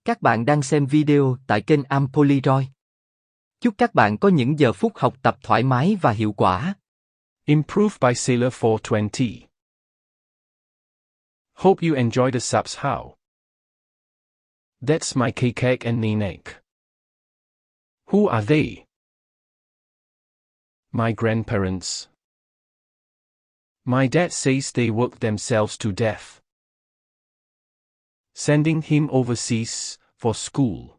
Các bạn đang xem video tại kênh Ampoliroy. Chúc các bạn có những giờ phút học tập thoải mái và hiệu quả. Improved by Sailor 420. Hope you enjoy the subs how. That's my cake and Ninek. Who are they? My grandparents. My dad says they worked themselves to death, sending him overseas for school.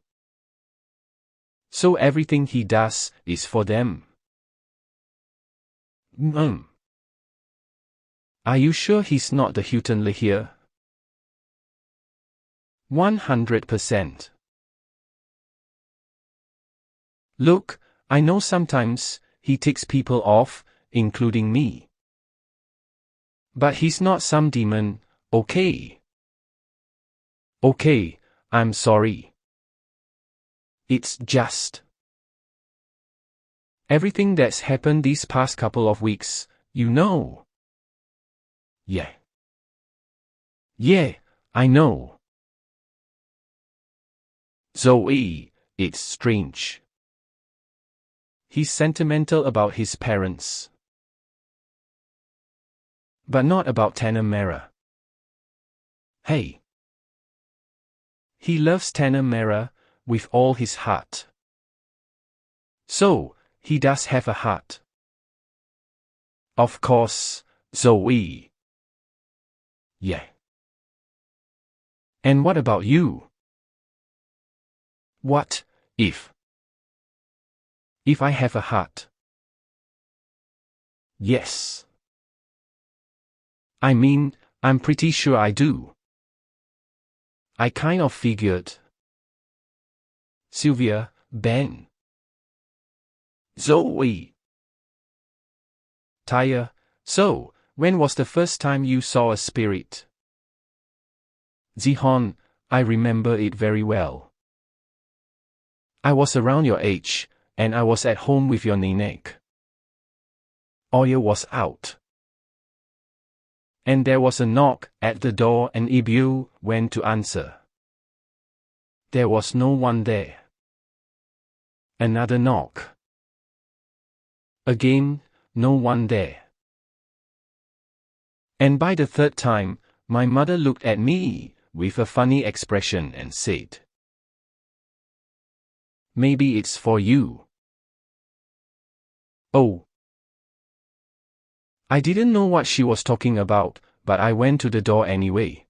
So everything he does is for them. Are you sure he's not the Houghton here? 100%. Look, I know sometimes he ticks people off, including me. But he's not some demon, okay? Okay, I'm sorry. It's just everything that's happened these past couple of weeks, you know. Yeah. Yeah, I know. Zoe, it's strange. He's sentimental about his parents, but not about Tanamera. Hey. He loves Tanamera with all his heart. So, he does have a heart. Of course, Zoe. Yeah. And what about you? What if? If I have a heart? Yes. I mean, I'm pretty sure I do. I kind of figured. Sylvia, Ben. Zoe. Tyre, so, when was the first time you saw a spirit? Zihon, I remember it very well. I was around your age, and I was at home with your Ninek. Oya was out. And there was a knock at the door and Ibu went to answer. There was no one there. Another knock. Again, no one there. And by the third time, my mother looked at me with a funny expression and said, "Maybe it's for you." Oh. I didn't know what she was talking about, but I went to the door anyway.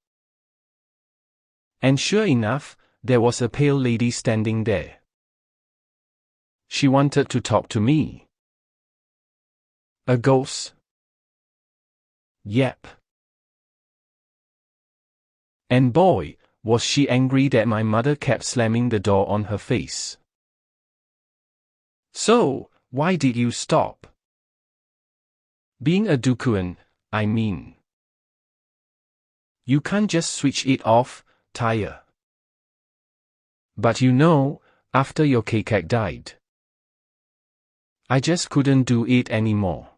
And sure enough, there was a pale lady standing there. She wanted to talk to me. A ghost? Yep. And boy, was she angry that my mother kept slamming the door on her face. So, why did you stop? Being a Dukuan, I mean. You can't just switch it off, Tyre. But you know, after your Kekak died, I just couldn't do it anymore.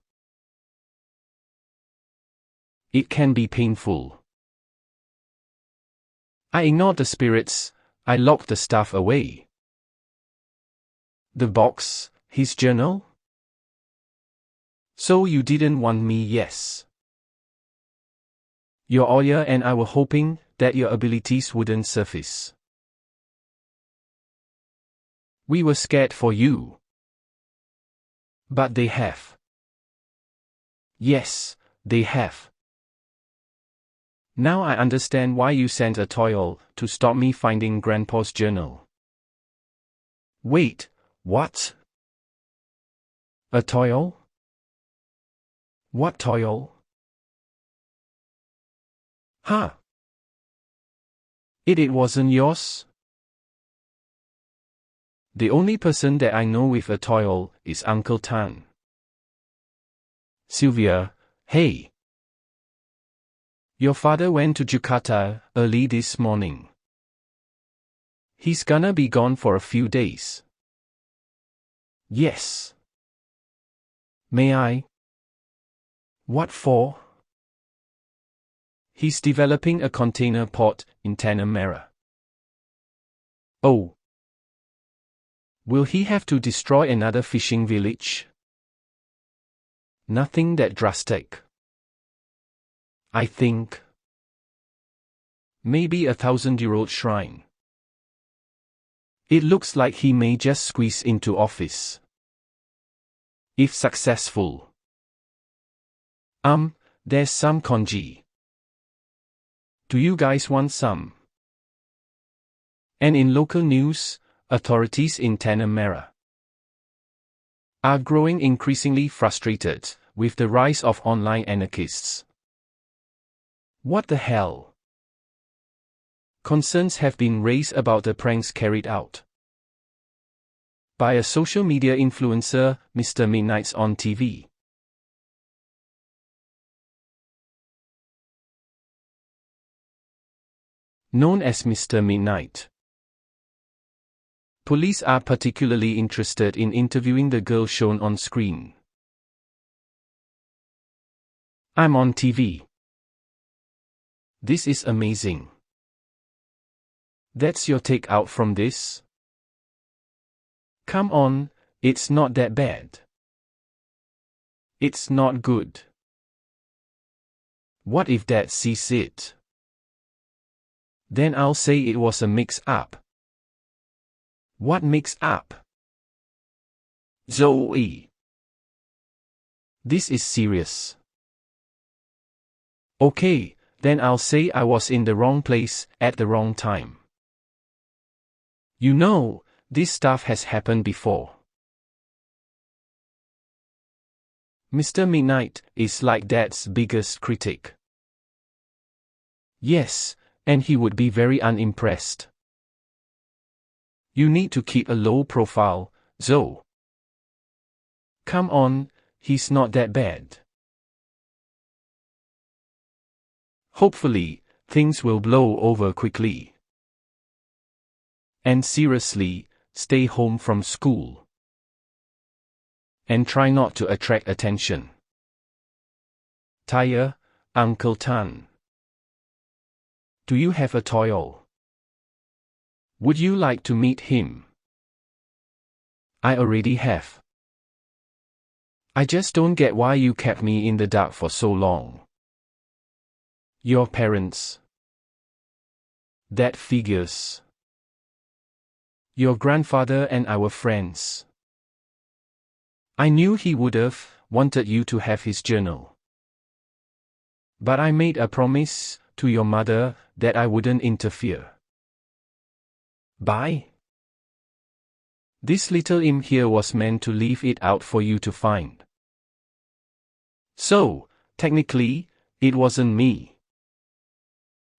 It can be painful. I ignored the spirits, I locked the stuff away. The box, his journal? So you didn't want me, yes. Your Oya and I were hoping that your abilities wouldn't surface. We were scared for you. But they have. Yes, they have. Now I understand why you sent a toil to stop me finding Grandpa's journal. Wait, what? A toil? What toil? Huh? It wasn't yours? The only person that I know with a toil is Uncle Tan. Sylvia, hey. Your father went to Jakarta early this morning. He's gonna be gone for a few days. Yes. May I? What for? He's developing a container port in Tanamera. Oh. Will he have to destroy another fishing village? Nothing that drastic. I think. Maybe a 1,000-year-old shrine. It looks like he may just squeeze into office. If successful. There's some congee. Do you guys want some? And in local news, authorities in Tanah are growing increasingly frustrated with the rise of online anarchists. What the hell? Concerns have been raised about the pranks carried out by a social media influencer, Mr. Midnight's on TV. Known as Mr. Midnight. Police are particularly interested in interviewing the girl shown on screen. I'm on TV. This is amazing. That's your take out from this? Come on, it's not that bad. It's not good. What if Dad sees it? Then I'll say it was a mix-up. What mix-up? Zoe. This is serious. Okay, then I'll say I was in the wrong place, at the wrong time. You know, this stuff has happened before. Mr. Midnight is like Dad's biggest critic. Yes, and he would be very unimpressed. You need to keep a low profile, Zoe. Come on, he's not that bad. Hopefully, things will blow over quickly. And seriously, stay home from school. And try not to attract attention. Taya, Uncle Tan. Do you have a toil? Would you like to meet him? I already have. I just don't get why you kept me in the dark for so long. Your parents. That figures. Your grandfather and our friends. I knew he would have wanted you to have his journal. But I made a promise to your mother that I wouldn't interfere. Bye. This little imp here was meant to leave it out for you to find. So, technically, it wasn't me.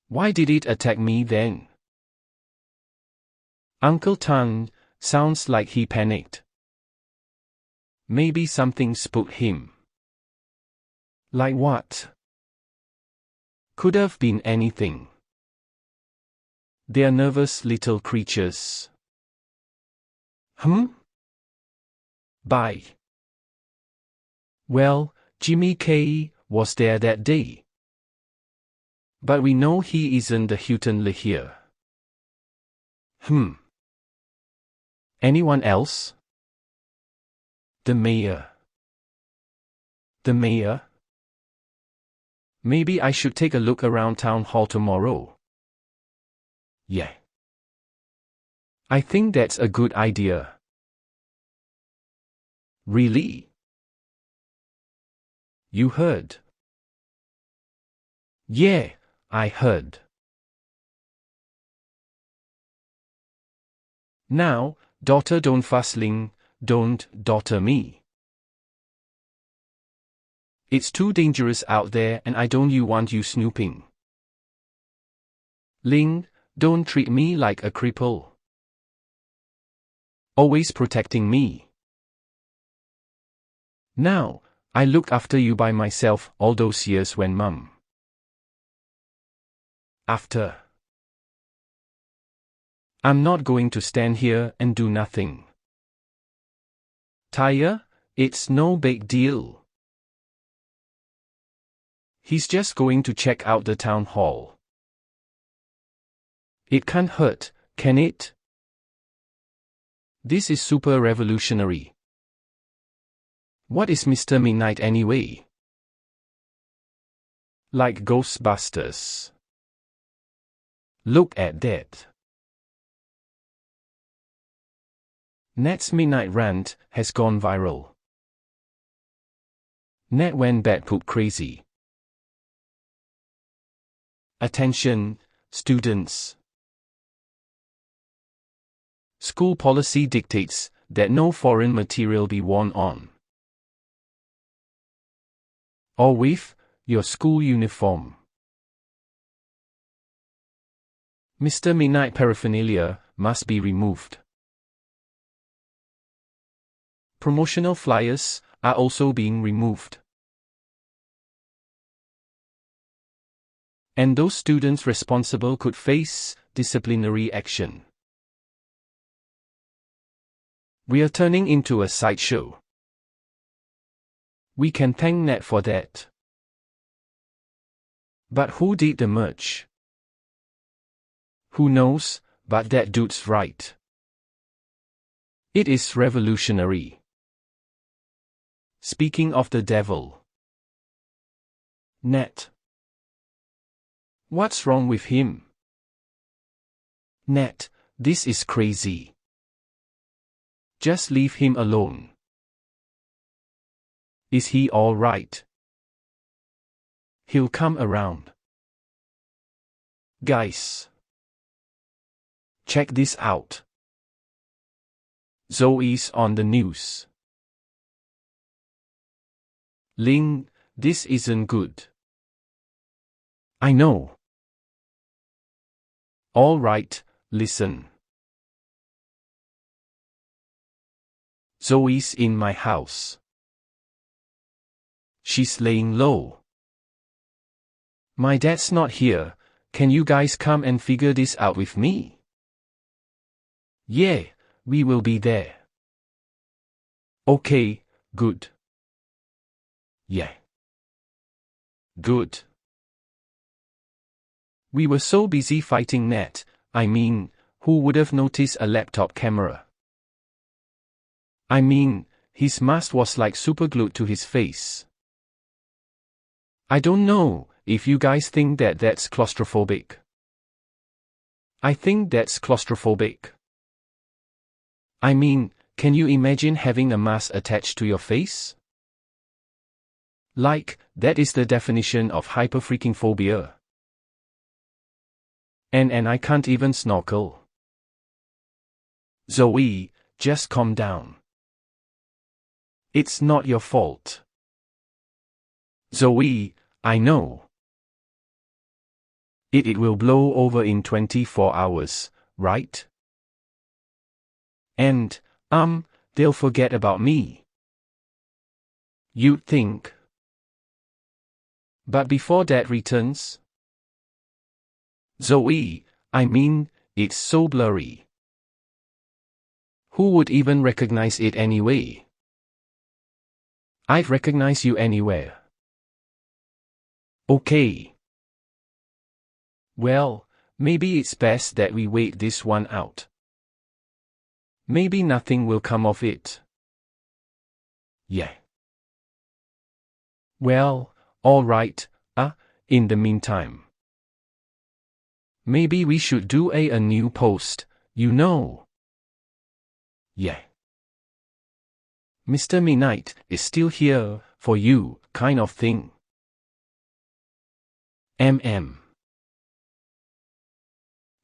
Why did it attack me then? Uncle Tan sounds like he panicked. Maybe something spooked him. Like what? Could have been anything. They're nervous little creatures. Bye. Well, Jimmy K was there that day. But we know he isn't the Houghton here. Anyone else? The mayor. The mayor? Maybe I should take a look around town hall tomorrow. Yeah. I think that's a good idea. Really? You heard? Yeah, I heard. Now, daughter, don't fussling, don't daughter me. It's too dangerous out there and I don't want you snooping. Ling, don't treat me like a cripple. Always protecting me. Now, I looked after you by myself all those years when Mum. After. I'm not going to stand here and do nothing. Taya, it's no big deal. He's just going to check out the town hall. It can't hurt, can it? This is super revolutionary. What is Mr. Midnight anyway? Like Ghostbusters. Look at that. Net's midnight rant has gone viral. Net went batpoop crazy. Attention, students. School policy dictates that no foreign material be worn on or with your school uniform. Mr. Midnight paraphernalia must be removed. Promotional flyers are also being removed. And those students responsible could face disciplinary action. We are turning into a sideshow. We can thank Net for that. But who did the merge? Who knows, but that dude's right. It is revolutionary. Speaking of the devil. Net. What's wrong with him? Net, this is crazy. Just leave him alone. Is he all right? He'll come around. Guys. Check this out. Zoe's on the news. Ling, this isn't good. I know. All right, listen. Zoe's in my house. She's laying low. My dad's not here, can you guys come and figure this out with me? Yeah, we will be there. Okay, good. Yeah. Good. We were so busy fighting Net, I mean, who would have noticed a laptop camera? I mean, his mask was like superglued to his face. I don't know if you guys think that that's claustrophobic. I think that's claustrophobic. I mean, can you imagine having a mask attached to your face? Like, that is the definition of hyper-freaking phobia. And I can't even snorkel. Zoe, just calm down. It's not your fault. Zoe, I know. It will blow over in 24 hours, right? And, they'll forget about me. You'd think. But before Dad returns? Zoe, I mean, it's so blurry. Who would even recognize it anyway? I'd recognize you anywhere. Okay. Well, maybe it's best that we wait this one out. Maybe nothing will come of it. Yeah. Well, all right, in the meantime. Maybe we should do a new post, you know. Yeah. Mr. Midnight is still here, for you, kind of thing.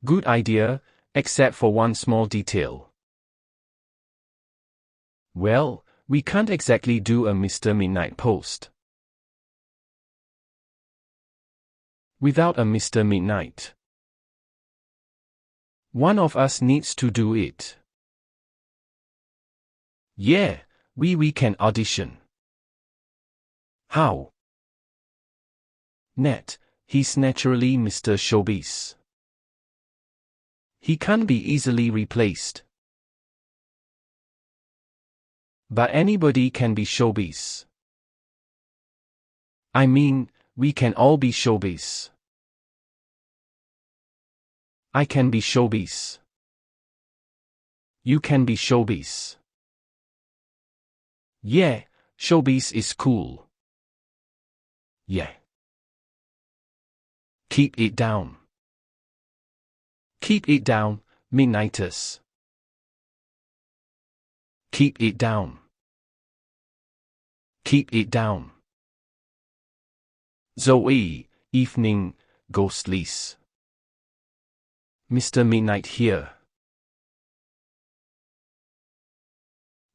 Good idea, except for one small detail. Well, we can't exactly do a Mr. Midnight post without a Mr. Midnight. One of us needs to do it. Yeah, we can audition. How? Net, he's naturally Mr. Showbiz. He can't be easily replaced. But anybody can be showbiz. I mean, we can all be showbiz. I can be showbiz. You can be showbiz. Yeah, showbiz is cool. Yeah. Keep it down. Keep it down, Midnighters. Keep it down. Keep it down. Zoe, evening, ghostlies. Mr. Midnight here.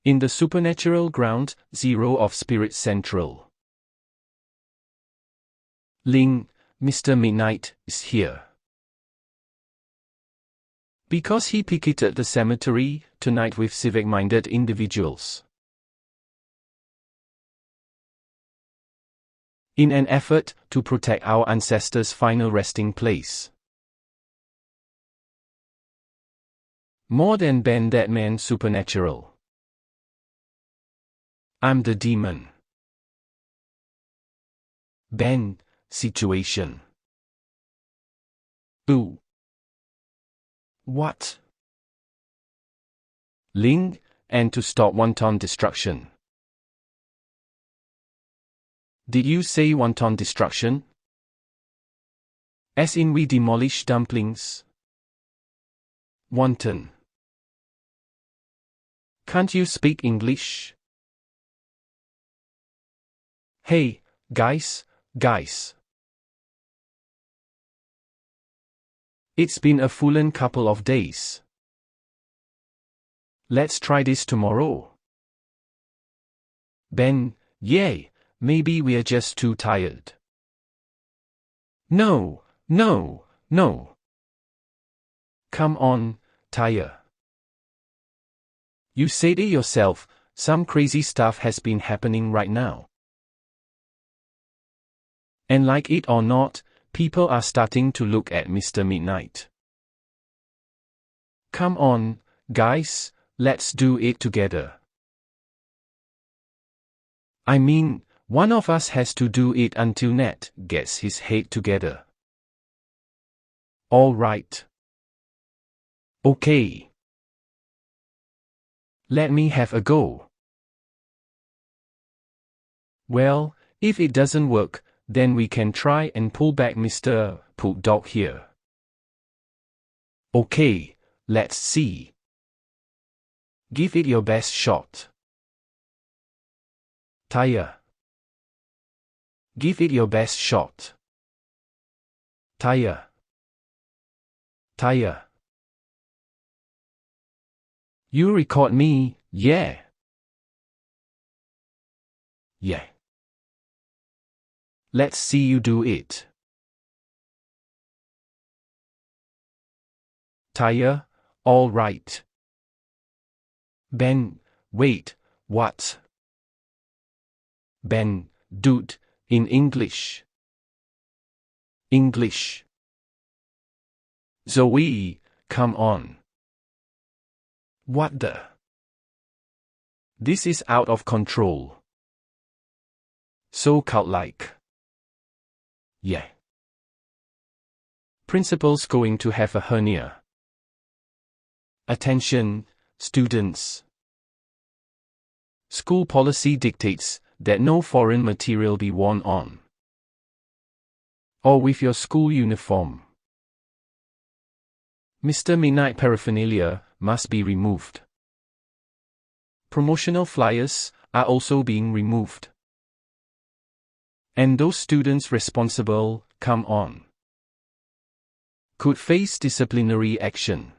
In the supernatural ground zero of Spirit Central. Ling, Mr. Midnight is here. Because he picketed the cemetery tonight with civic-minded individuals. In an effort to protect our ancestors' final resting place. More than Ben that man supernatural. I'm the demon. Ben, situation. Ooh. What? Ling, and to stop wanton destruction. Did you say wanton destruction? As in we demolish dumplings? Wanton. Can't you speak English? Hey, guys. It's been a full-on couple of days. Let's try this tomorrow. Ben, yay, maybe we're just too tired. No. Come on, Tyre. You said it yourself, some crazy stuff has been happening right now. And like it or not, people are starting to look at Mr. Midnight. Come on, guys, let's do it together. I mean, one of us has to do it until Ned gets his head together. All right. Okay. Let me have a go. Well, if it doesn't work, then we can try and pull back Mr. Poop Dog here. Okay, let's see. Give it your best shot. Tyre. Give it your best shot. Tyre. You record me, yeah. Yeah. Let's see you do it. Tyre, all right. Ben, wait, what? Ben, dude, in English. English. Zoe, come on. What the? This is out of control. So cult-like. Yeah. Principal's going to have a hernia. Attention, students. School policy dictates that no foreign material be worn on or with your school uniform. Mr. Midnight paraphernalia must be removed. Promotional flyers are also being removed. And those students responsible, come on, could face disciplinary action.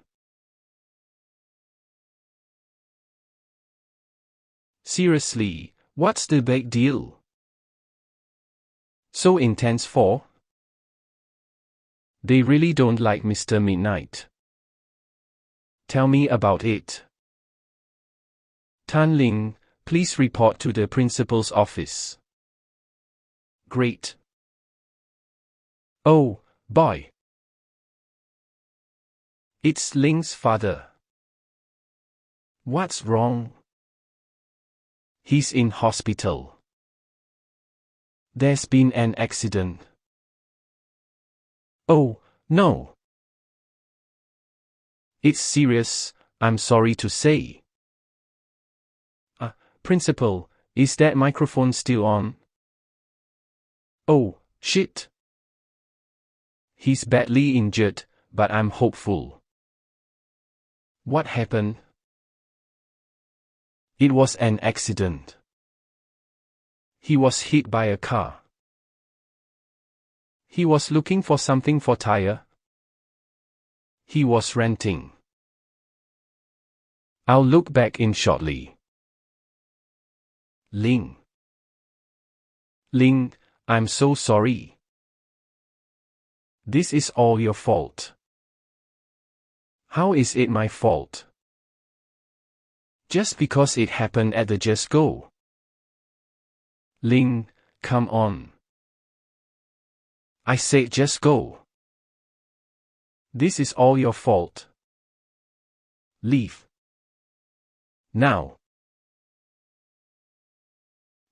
Seriously, what's the big deal? So intense for? They really don't like Mr. Midnight. Tell me about it. Tan Ling, please report to the principal's office. Great. Oh, boy. It's Ling's father. What's wrong? He's in hospital. There's been an accident. Oh, no. It's serious, I'm sorry to say. Principal, is that microphone still on? Oh, shit. He's badly injured, but I'm hopeful. What happened? It was an accident. He was hit by a car. He was looking for something for tire. He was renting. I'll look back in shortly. Ling. Ling, I'm so sorry. This is all your fault. How is it my fault? Just because it happened at the Just Go. Ling, come on. I said just go. This is all your fault. Leave. Now.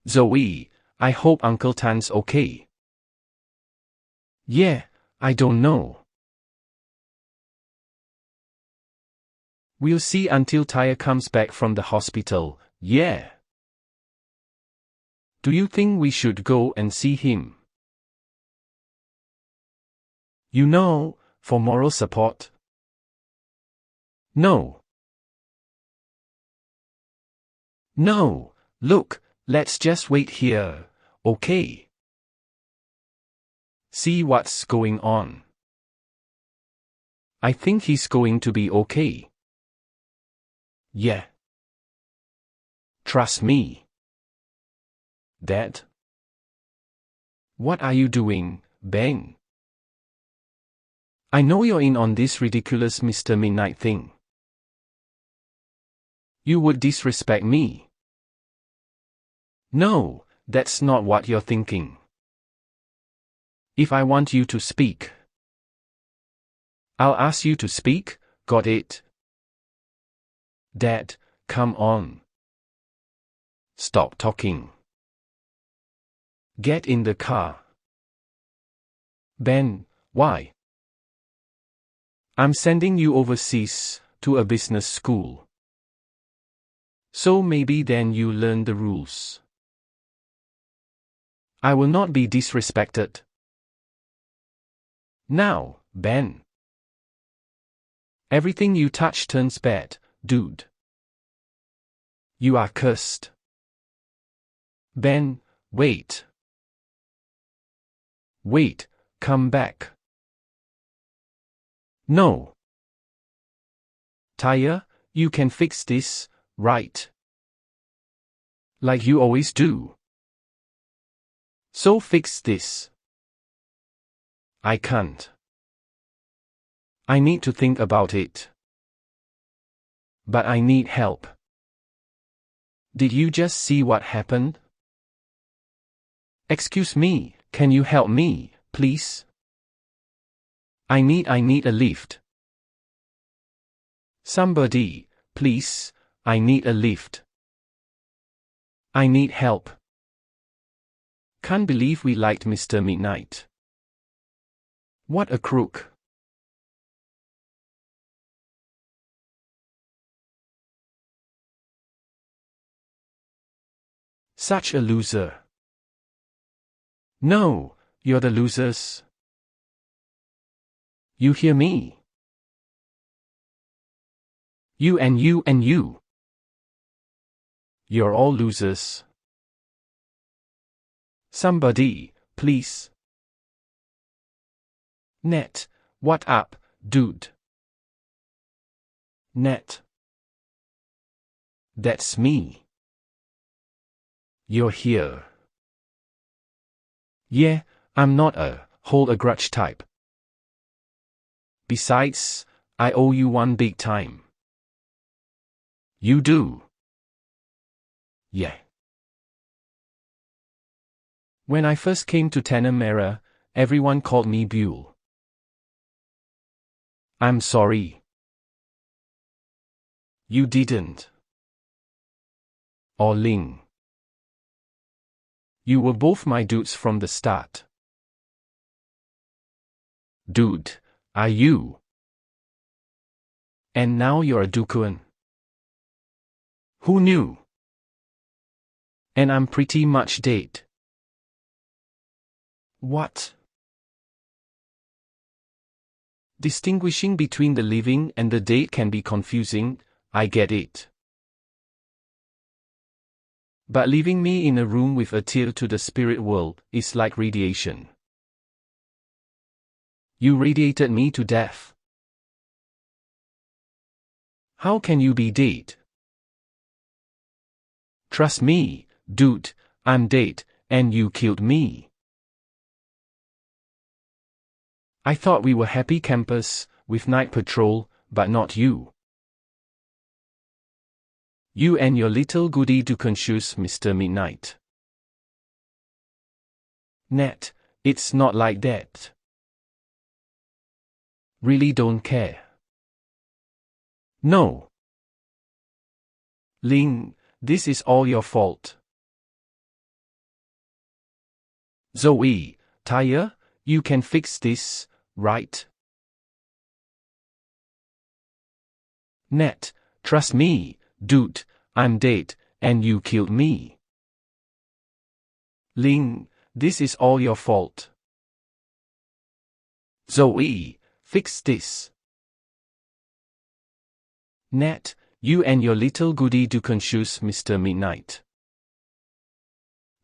Zoe, I hope Uncle Tan's okay. Yeah, I don't know. We'll see until Taya comes back from the hospital, yeah. Do you think we should go and see him? You know, for moral support? No. No, look, let's just wait here, okay? See what's going on. I think he's going to be okay. Yeah. Trust me. Dad? What are you doing, Ben? I know you're in on this ridiculous Mr. Midnight thing. You would disrespect me. No, that's not what you're thinking. If I want you to speak, I'll ask you to speak, got it? Dad, come on. Stop talking. Get in the car. Ben, why? I'm sending you overseas, to a business school. So maybe then you learn the rules. I will not be disrespected. Now, Ben. Everything you touch turns bad, dude. You are cursed. Ben, wait. Wait, come back. No. Taya, you can fix this, right? Like you always do. So fix this. I can't. I need to think about it. But I need help. Did you just see what happened? Excuse me, can you help me, please? I need a lift. Somebody, please, I need a lift. I need help. Can't believe we liked Mr. Midnight. What a crook. Such a loser. No, you're the losers. You hear me? You and you and you. You're all losers. Somebody, please. Net, what up, dude? Net. That's me. You're here. Yeah, I'm not a hold a grudge type. Besides, I owe you one big time. You do? Yeah. When I first came to Tanamera, everyone called me Buell. I'm sorry. You didn't. Or Ling. You were both my dudes from the start. Dude, are you? And now you're a Dukuan. Who knew? And I'm pretty much dead. What? Distinguishing between the living and the dead can be confusing, I get it. But leaving me in a room with a tear to the spirit world is like radiation. You radiated me to death. How can you be dead? Trust me, dude, I'm dead, and you killed me. I thought we were happy campers, with night patrol, but not you. You and your little goody two-shoes, Mr. Midnight. Nat, it's not like that. Really don't care. No. Ling, this is all your fault. Zoe, Taya, you can fix this, right? Nat, trust me, dude, I'm dead, and you killed me. Ling, this is all your fault. Zoe, fix this. Nat, you and your little goody two-shoes, Mr. Midnight.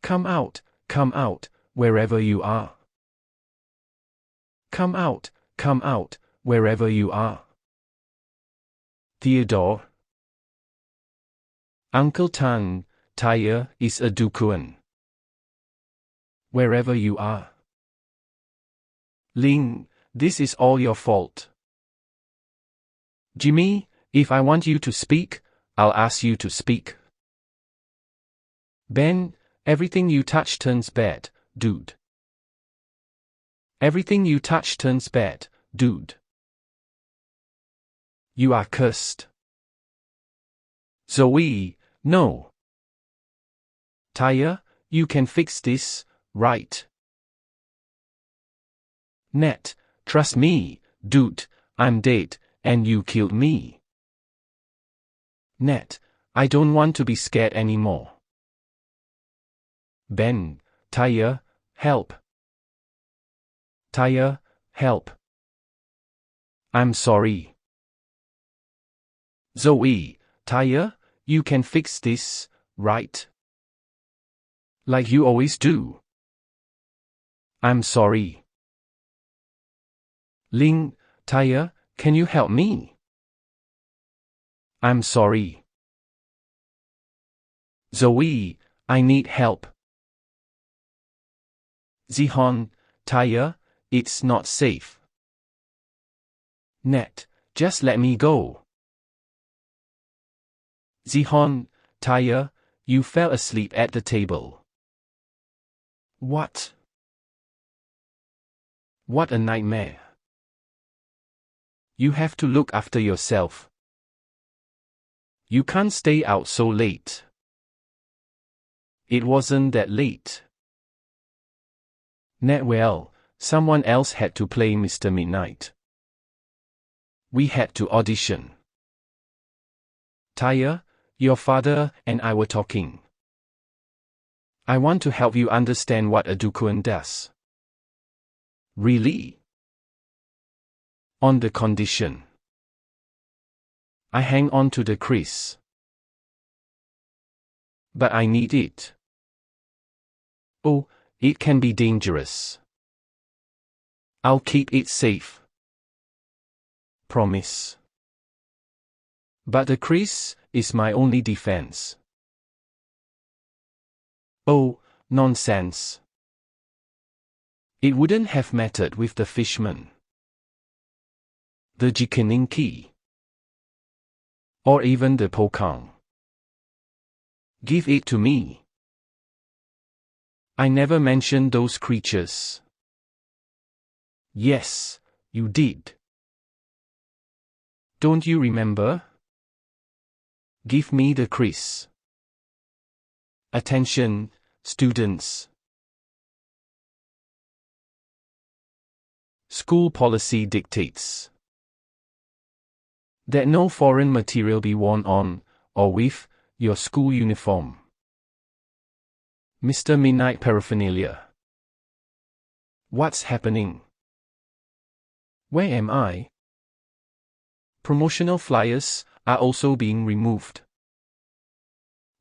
Come out, wherever you are. Come out, wherever you are. Theodore. Uncle Tang, Taya is a Dukuan. Wherever you are. Ling, this is all your fault. Jimmy, if I want you to speak, I'll ask you to speak. Ben, everything you touch turns bad, dude. Everything you touch turns bad, dude. You are cursed. Zoe, no. Taya, you can fix this, right? Nat, trust me, dude, I'm dead, and you killed me. Nat, I don't want to be scared anymore. Ben, Taya, help. Taya, help. I'm sorry. Zoe, Taya, you can fix this, right? Like you always do. I'm sorry. Ling, Taya, can you help me? I'm sorry. Zoe, I need help. Zihon, Taya, it's not safe. Nat, just let me go. Zihon, Taya, you fell asleep at the table. What? What a nightmare. You have to look after yourself. You can't stay out so late. It wasn't that late. Nat, well, someone else had to play Mr. Midnight. We had to audition. Taya, your father and I were talking. I want to help you understand what a Dukuan does. Really? On the condition I hang on to the crease. But I need it. Oh, it can be dangerous. I'll keep it safe. Promise. But the crease is my only defense. Oh, nonsense. It wouldn't have mattered with the fishman. The Jikening key. Or even the Pokang. Give it to me. I never mentioned those creatures. Yes, you did. Don't you remember? Give me the crease. Attention, students. School policy dictates. That no foreign material be worn on, or with, your school uniform. Mr. Midnight Paraphernalia. What's happening? Where am I? Promotional flyers are also being removed.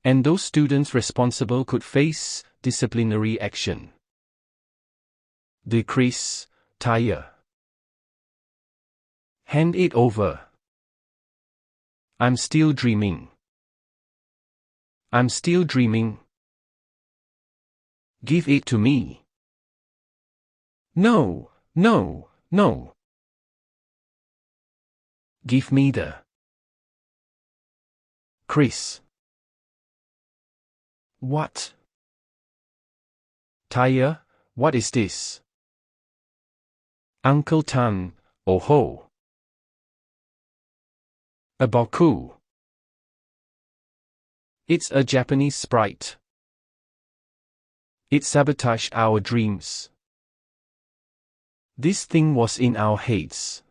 And those students responsible could face disciplinary action. Decrease, tire. Hand it over. I'm still dreaming. I'm still dreaming. Give it to me. No, no, no. Give me the. Chris. What? Taya, what is this? Uncle Tan, oh ho. A boku. It's a Japanese sprite. It sabotaged our dreams. This thing was in our heads.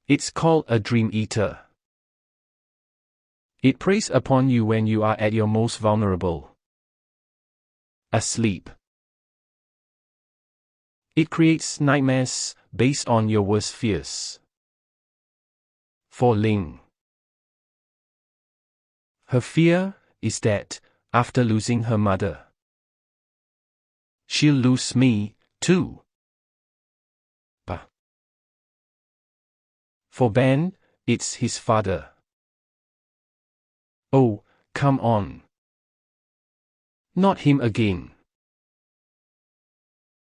It's called a dream eater. It preys upon you when you are at your most vulnerable. Asleep. It creates nightmares based on your worst fears. For Ling. Her fear is that, after losing her mother, she'll lose me, too. Pa. For Ben, it's his father. Oh, come on. Not him again.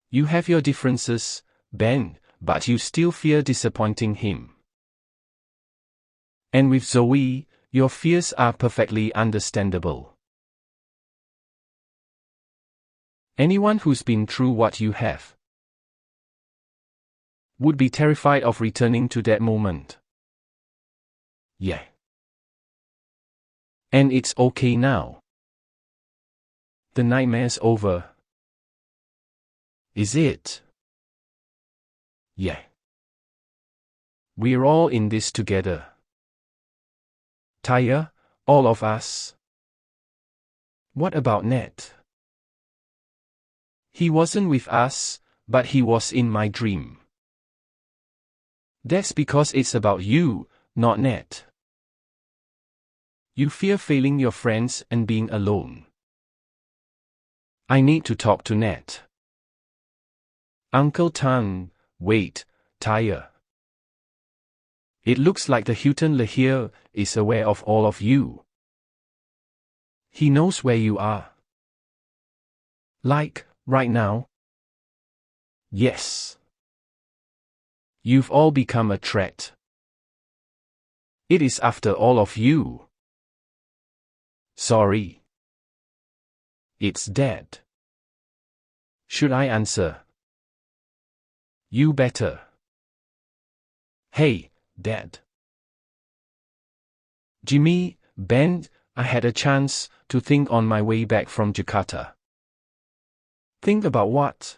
You have your differences, Ben, but you still fear disappointing him. And with Zoe, your fears are perfectly understandable. Anyone who's been through what you have would be terrified of returning to that moment. Yeah. And it's okay now. The nightmare's over. Is it? Yeah. We're all in this together. Taya, all of us. What about Ned? He wasn't with us, but he was in my dream. That's because it's about you, not Ned. You fear failing your friends and being alone. I need to talk to Ned. Uncle Tan, wait, Taya. It looks like the Houghton Lahir is aware of all of you. He knows where you are. Like, right now? Yes. You've all become a threat. It is after all of you. Sorry. It's Dad. Should I answer? You better. Hey, Dad. Jimmy, Ben, I had a chance to think on my way back from Jakarta. Think about what?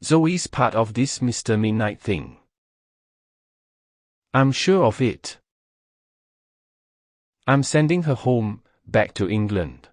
Zoe's part of this Mr. Midnight thing. I'm sure of it. I'm sending her home, back to England.